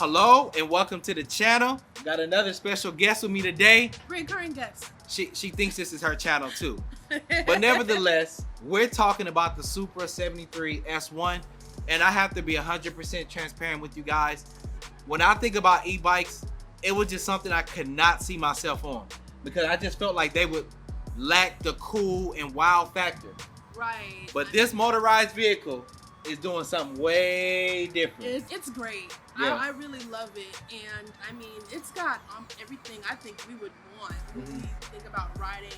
Hello and welcome to the channel. Got another special guest with me today. Recurring guest. She thinks this is her channel too. But nevertheless, we're talking about the Supra 73 S1, and I have to be 100% transparent with you guys. When I think about e-bikes, it was just something I could not see myself on because I just felt like they would lack the cool and wow factor. Right. But this motorized vehicle is doing something way different. It's great. Yeah. I really love it, and I mean, it's got everything I think we would want when we think about riding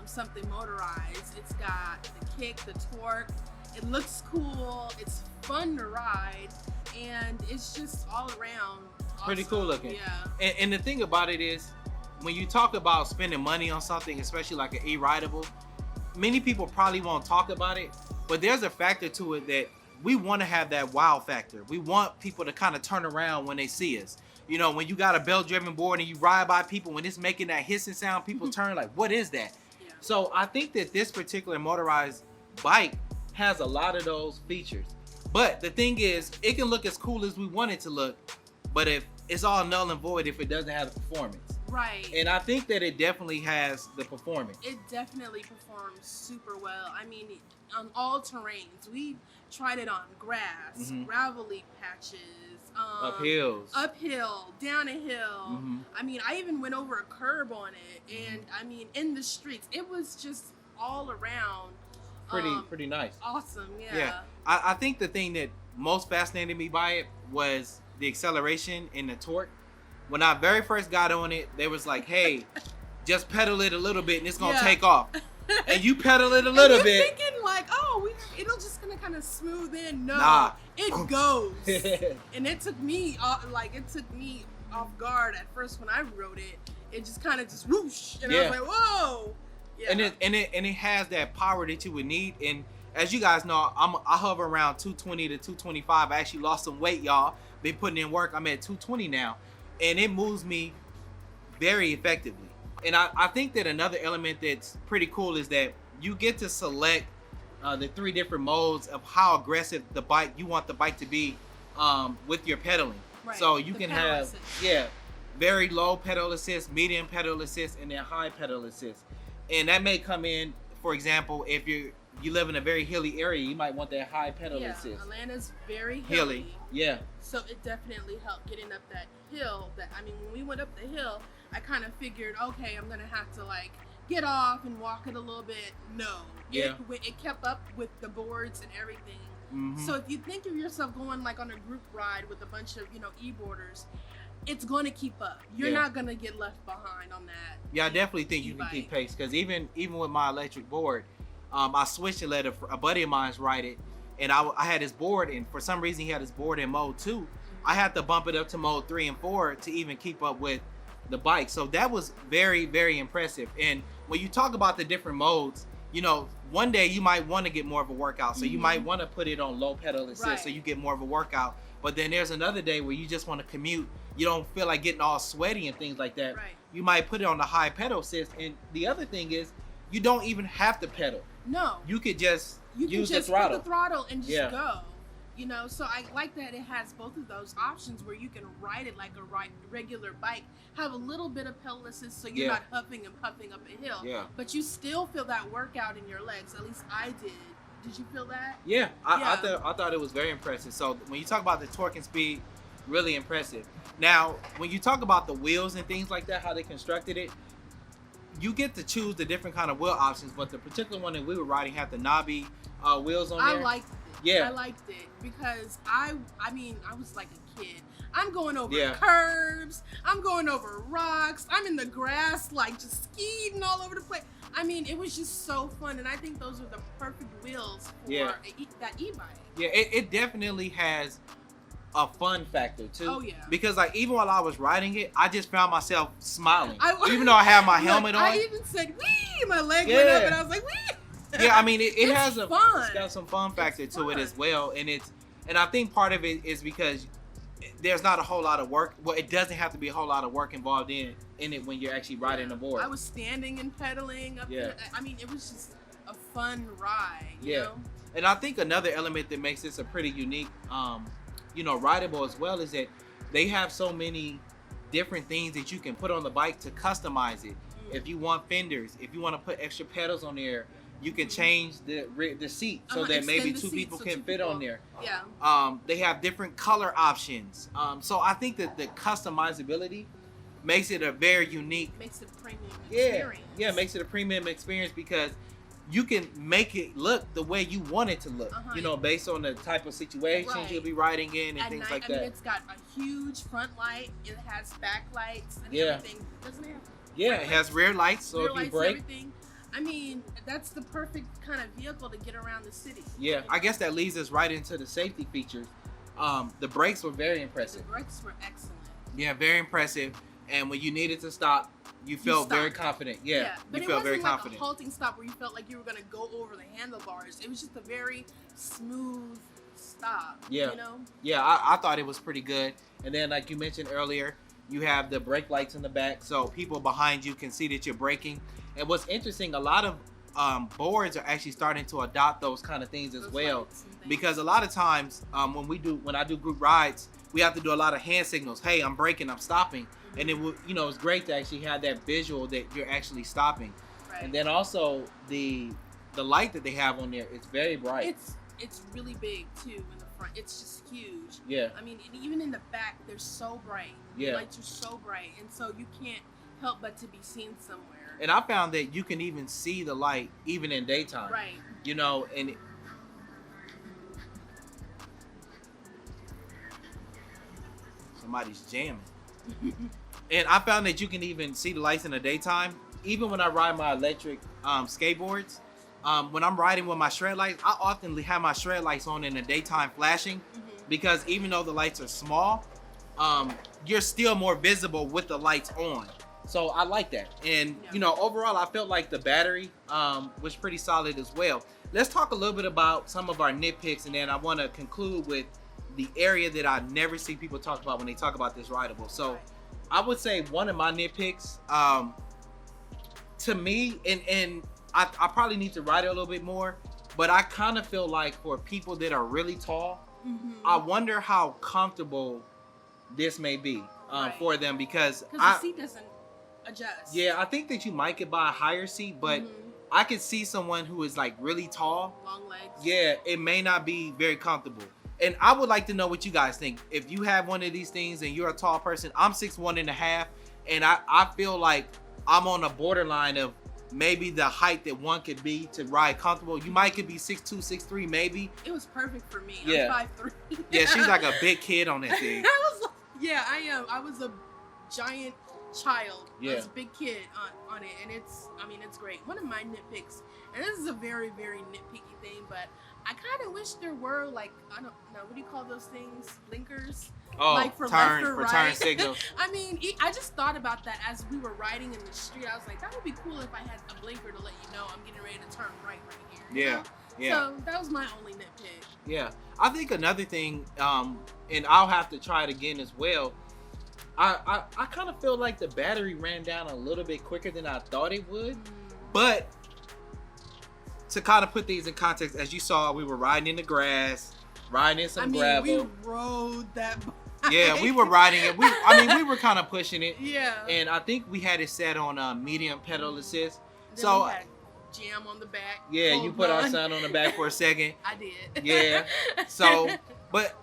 something motorized. It's got the kick, the torque. It looks cool. It's fun to ride, and it's just all around awesome. Pretty cool looking. Yeah. And the thing about it is, when you talk about spending money on something, especially like an e-rideable, many people probably won't talk about it, but there's a factor to it that we want to have that wow factor. We want people to kind of turn around when they see us. You know, when you got a belt-driven board and you ride by people, when it's making that hissing sound, people turn like, what is that? Yeah. So I think that this particular motorized bike has a lot of those features. But the thing is, it can look as cool as we want it to look, but if it's all null and void if it doesn't have the performance. Right. And I think that it definitely has the performance. It definitely performs super well. I mean, on all terrains. We tried it on grass, gravelly patches, uphill, down a hill. I mean, I even went over a curb on it, and I mean, in the streets. It was just all around Pretty nice. Awesome, yeah. Yeah. I think the thing that most fascinated me by it was the acceleration and the torque. When I very first got on it, they was like, hey, just pedal it a little bit and it's gonna take off. And you pedal it a little and you're bit. thinking like, oh, it'll just gonna kind of smooth in. No, nah. It goes. And it took me off guard at first when I rode it. It just kind of just whoosh, and I was like, whoa. Yeah. And it has that power that you would need. And as you guys know, I hover around 220 to 225. I actually lost some weight, y'all. Been putting in work. I'm at 220 now, and it moves me very effectively. And I think that another element that's pretty cool is that you get to select the 3 different modes of how aggressive you want the bike to be with your pedaling. Right. So you The can pedal have assist. very low pedal assist, medium pedal assist, and then high pedal assist. And that may come in, for example, if you live in a very hilly area, you might want that high pedal assist. Atlanta's very hilly. Yeah. So it definitely helped getting up that hill. When we went up the hill, I kind of figured, okay, I'm gonna have to like get off and walk it a little bit. No, it kept up with the boards and everything. So if you think of yourself going like on a group ride with a bunch of e-boarders, it's going to keep up. You're not going to get left behind on that. Yeah, I definitely think you can keep pace, because even with my electric board, I switched and let a buddy of mine ride it, and I had his board, and for some reason he had his board in mode 2. I had to bump it up to mode 3 and 4 to even keep up with the bike. So that was very, very impressive. And when you talk about the different modes, one day you might want to get more of a workout, so you might want to put it on low pedal assist so you get more of a workout. But then there's another day where you just want to commute. You don't feel like getting all sweaty and things like that. Right. You might put it on the high pedal assist. And the other thing is, you don't even have to pedal. No. You could just use the put throttle. The throttle and just go. So I like that it has both of those options where you can ride it like a regular bike, have a little bit of pedal assist so you're not huffing and puffing up a hill. Yeah. But you still feel that workout in your legs. At least I did. Did you feel that? Yeah, I thought it was very impressive. So when you talk about the torque and speed, really impressive. Now, when you talk about the wheels and things like that, how they constructed it, you get to choose the different kind of wheel options, but the particular one that we were riding had the knobby wheels on there. I liked it. Yeah. I liked it because I was like a kid. I'm going over curbs. I'm going over rocks. I'm in the grass, like just skiing all over the place. I mean, it was just so fun, and I think those are the perfect wheels for that e-bike. Yeah, it definitely has a fun factor too. Oh yeah. Because like even while I was riding it, I just found myself smiling. Even though I had my helmet on. I even said wee, my leg went up, and I was like wee. Yeah, I mean it's fun. It's got some fun factor to it as well, and I think part of it is because there's not a whole lot of work. Well, it doesn't have to be a whole lot of work involved in it when you're actually riding the board. I was standing and pedaling up there. I mean, it was just a fun ride. You know? And I think another element that makes this a pretty unique, rideable as well is that they have so many different things that you can put on the bike to customize it. If you want fenders, if you want to put extra pedals on there, you can change the seat so that maybe two people can fit on there. Yeah. They have different color options. So I think that the customizability makes it a very unique. Makes it a premium experience. Yeah, makes it a premium experience because you can make it look the way you want it to look. You know, based on the type of situations you'll be riding in and At things night, like I that. mean, it's got a huge front light. It has backlights and everything. Doesn't it have? Yeah, it has rear lights, so if you brake. Everything. I mean, that's the perfect kind of vehicle to get around the city. Yeah, I guess that leads us right into the safety features. The brakes were very impressive. The brakes were excellent. Yeah, very impressive. And when you needed to stop, you felt very confident. Yeah, but you it felt wasn't very like confident. a halting stop where you felt like you were going to go over the handlebars. It was just a very smooth stop. Yeah. You know? Yeah, I thought it was pretty good. And then, like you mentioned earlier, you have the brake lights in the back, so people behind you can see that you're braking. And what's interesting, a lot of boards are actually starting to adopt those kind of things as well, because a lot of times when I do group rides, we have to do a lot of hand signals. Hey, I'm braking, I'm stopping, and it will, you know, it's great to actually have that visual that you're actually stopping. And then also the light that they have on there, it's very bright. It's really big too in the front. It's just huge. Yeah. I mean, even in the back, they're so bright. Yeah. The lights are so bright, and so you can't help but to be seen somewhere. And I found that you can even see the light even in daytime. Right. You know, and somebody's jamming. And I found that you can even see the lights in the daytime. Even when I ride my electric skateboards, when I'm riding with my shred lights, I often have my shred lights on in the daytime flashing, because even though the lights are small, you're still more visible with the lights on. So I like that. And you know, overall, I felt like the battery was pretty solid as well. Let's talk a little bit about some of our nitpicks, and then I want to conclude with the area that I never see people talk about when they talk about this rideable. So I would say one of my nitpicks, to me, and I probably need to ride it a little bit more, but I kind of feel like for people that are really tall, I wonder how comfortable this may be for them, because the seat doesn't adjust. Yeah, I think that you might could buy a higher seat, but I could see someone who is like really tall, long legs. Yeah, it may not be very comfortable. And I would like to know what you guys think. If you have one of these things and you're a tall person, I'm 6'1.5", and I feel like I'm on the borderline of maybe the height that one could be to ride comfortable. You might could be 6'2", 6'3", maybe. It was perfect for me. Yeah. I'm 5'3". Yeah, she's like a big kid on that thing. Yeah, I am. I was a giant child. Yeah. I was a big kid on it, and it's great. One of my nitpicks, and this is a very, very nitpicky thing, but I kind of wish there were, like, I don't know, what do you call those things? Blinkers? Oh, like for turn, left or for right. turn signals. I mean, I just thought about that as we were riding in the street. I was like, that would be cool if I had a blinker to let you know I'm getting ready to turn right here. Yeah, know? yeah. So that was my only nitpick. Yeah, I think another thing, and I'll have to try it again as well. I kind of feel like the battery ran down a little bit quicker than I thought it would, but to kind of put these in context, as you saw, we were riding in the grass, riding in some gravel. We rode that bike. Yeah, we were riding it. We were kind of pushing it. Yeah. And I think we had it set on medium pedal assist. Then so we had jam on the back. Yeah, you put our son on the back for a second. I did. Yeah. So, but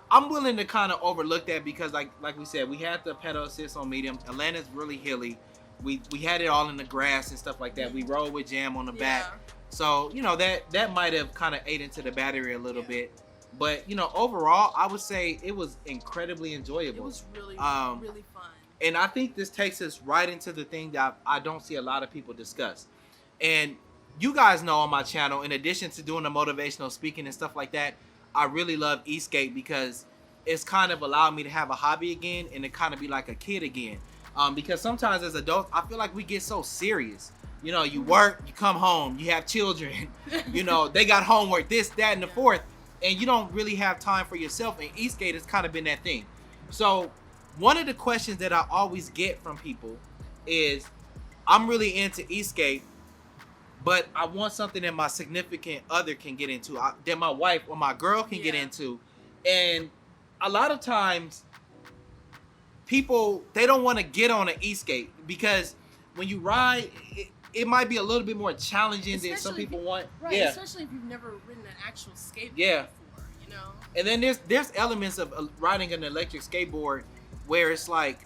I'm willing to kind of overlook that, because like we said, we had the pedal assist on medium. Atlanta's really hilly. We had it all in the grass and stuff like that. We rode with jam on the back. So, you know, that might have kind of ate into the battery a little bit. But, you know, overall, I would say it was incredibly enjoyable. It was really, really fun. And I think this takes us right into the thing that I don't see a lot of people discuss. And you guys know on my channel, in addition to doing the motivational speaking and stuff like that, I really love Esk8r because it's kind of allowed me to have a hobby again and to kind of be like a kid again. Because sometimes as adults, I feel like we get so serious. You know, you work, you come home, you have children, you know, they got homework, this, that, and the fourth, and you don't really have time for yourself. And Esk8r has kind of been that thing. So one of the questions that I always get from people is, I'm really into Esk8r, but I want something that my significant other can get into, that my wife or my girl can get into. And a lot of times people, they don't want to get on an e-skate because when you ride, it might be a little bit more challenging than some people want. Right, yeah. Especially if you've never ridden an actual skateboard yeah. before, you know? And then there's elements of riding an electric skateboard where it's like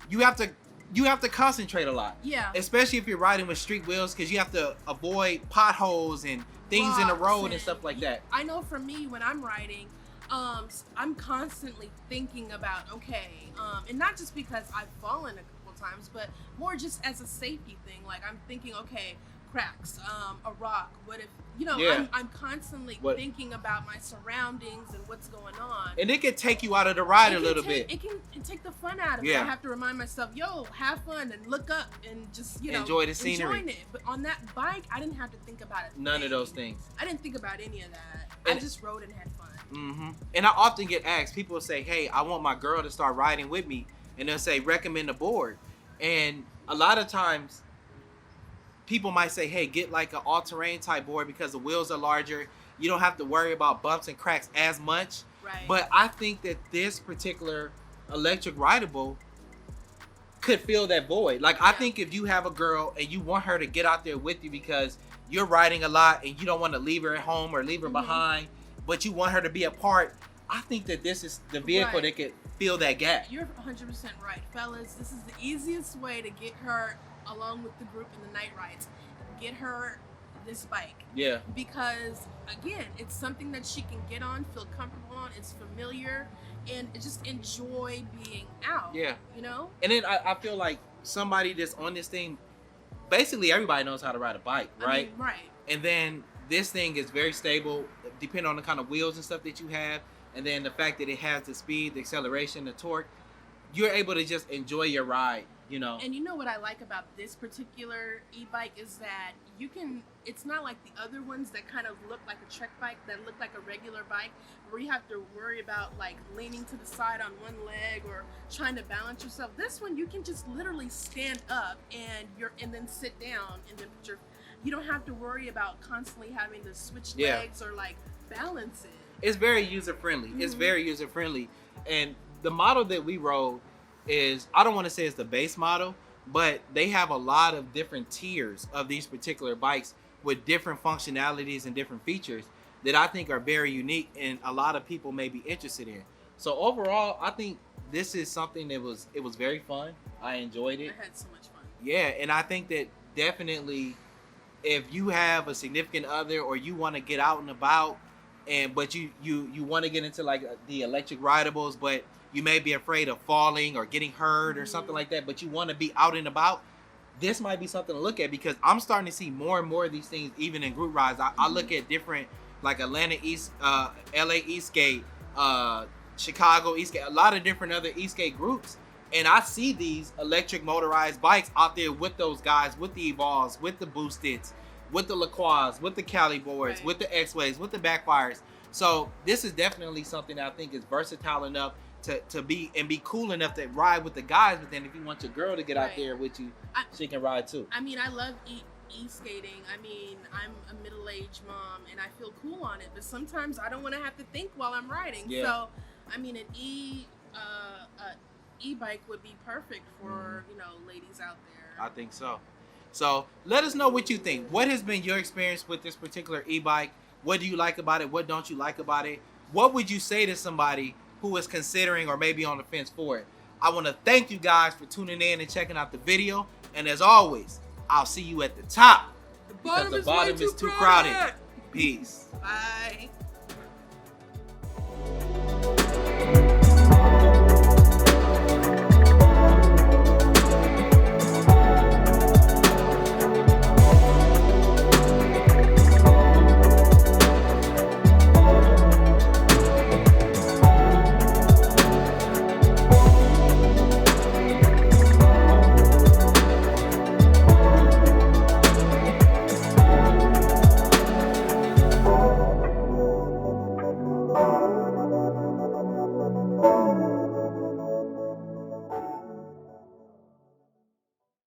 you have to concentrate a lot. Yeah. Especially if you're riding with street wheels, because you have to avoid potholes and things in the road and stuff like that. I know for me, when I'm riding, I'm constantly thinking about, okay, and not just because I've fallen a couple times, but more just as a safety thing. Like, I'm thinking, okay, cracks, a rock, what if, you know, I'm constantly thinking about my surroundings and what's going on. And it can take you out of the ride a little bit. It can take the fun out of it. I have to remind myself, yo, have fun and look up and just, you know, enjoy the scenery. Enjoying it. But on that bike, I didn't have to think about it. None of those things. I didn't think about any of that. I just rode and had fun. Mm-hmm. And I often get asked, people will say, hey, I want my girl to start riding with me. And they'll say, recommend a board. And a lot of times, people might say, hey, get like an all-terrain type board because the wheels are larger. You don't have to worry about bumps and cracks as much. Right. But I think that this particular electric rideable could fill that void. Like, I think if you have a girl and you want her to get out there with you because you're riding a lot and you don't want to leave her at home or leave her behind, but you want her to be a part, I think that this is the vehicle that could fill that gap. You're 100% right. Fellas, this is the easiest way to get her along with the group in the night rides. Get her this bike. Yeah. Because, again, it's something that she can get on, feel comfortable on, it's familiar, and just enjoy being out. Yeah. You know? And then I feel like somebody that's on this thing, basically everybody knows how to ride a bike, right? I mean, right. And then this thing is very stable, depending on the kind of wheels and stuff that you have. And then the fact that it has the speed, the acceleration, the torque, you're able to just enjoy your ride, you know. And you know what I like about this particular e-bike is that you can, it's not like the other ones that kind of look like a trek bike, that look like a regular bike, where you have to worry about like leaning to the side on one leg or trying to balance yourself. This one, you can just literally stand up and then sit down and then you don't have to worry about constantly having to switch legs or like balance it. It's very user-friendly. It's very user-friendly. And the model that we rode is, I don't want to say it's the base model, but they have a lot of different tiers of these particular bikes with different functionalities and different features that I think are very unique and a lot of people may be interested in. So overall, I think this is something that it was very fun. I enjoyed it. I had so much fun. Yeah, and I think that definitely if you have a significant other or you want to get out and about, but you want to get into like the electric rideables, but you may be afraid of falling or getting hurt or something like that, but you want to be out and about, this might be something to look at, because I'm starting to see more and more of these things even in group rides. I look at different, like Atlanta East, LA E-Skate, Chicago E-Skate, a lot of different other E-Skate groups, and I see these electric motorized bikes out there with those guys, with the Evolves, with the Boosteds, with the LaCroix, with the Cali boards, with the X-Ways, with the Backfires. So this is definitely something that I think is versatile enough to be cool enough to ride with the guys. But then if you want your girl to get out there with you, she can ride too. I mean, I love e-skating. I mean, I'm a middle-aged mom and I feel cool on it, but sometimes I don't want to have to think while I'm riding. Yeah. So, I mean, an e-bike would be perfect for, you know, ladies out there. I think so. So let us know what you think. What has been your experience with this particular e-bike? What do you like about it? What don't you like about it? What would you say to somebody who is considering or maybe on the fence for it? I want to thank you guys for tuning in and checking out the video. And as always, I'll see you at the top. The bottom is too crowded. Peace. Bye.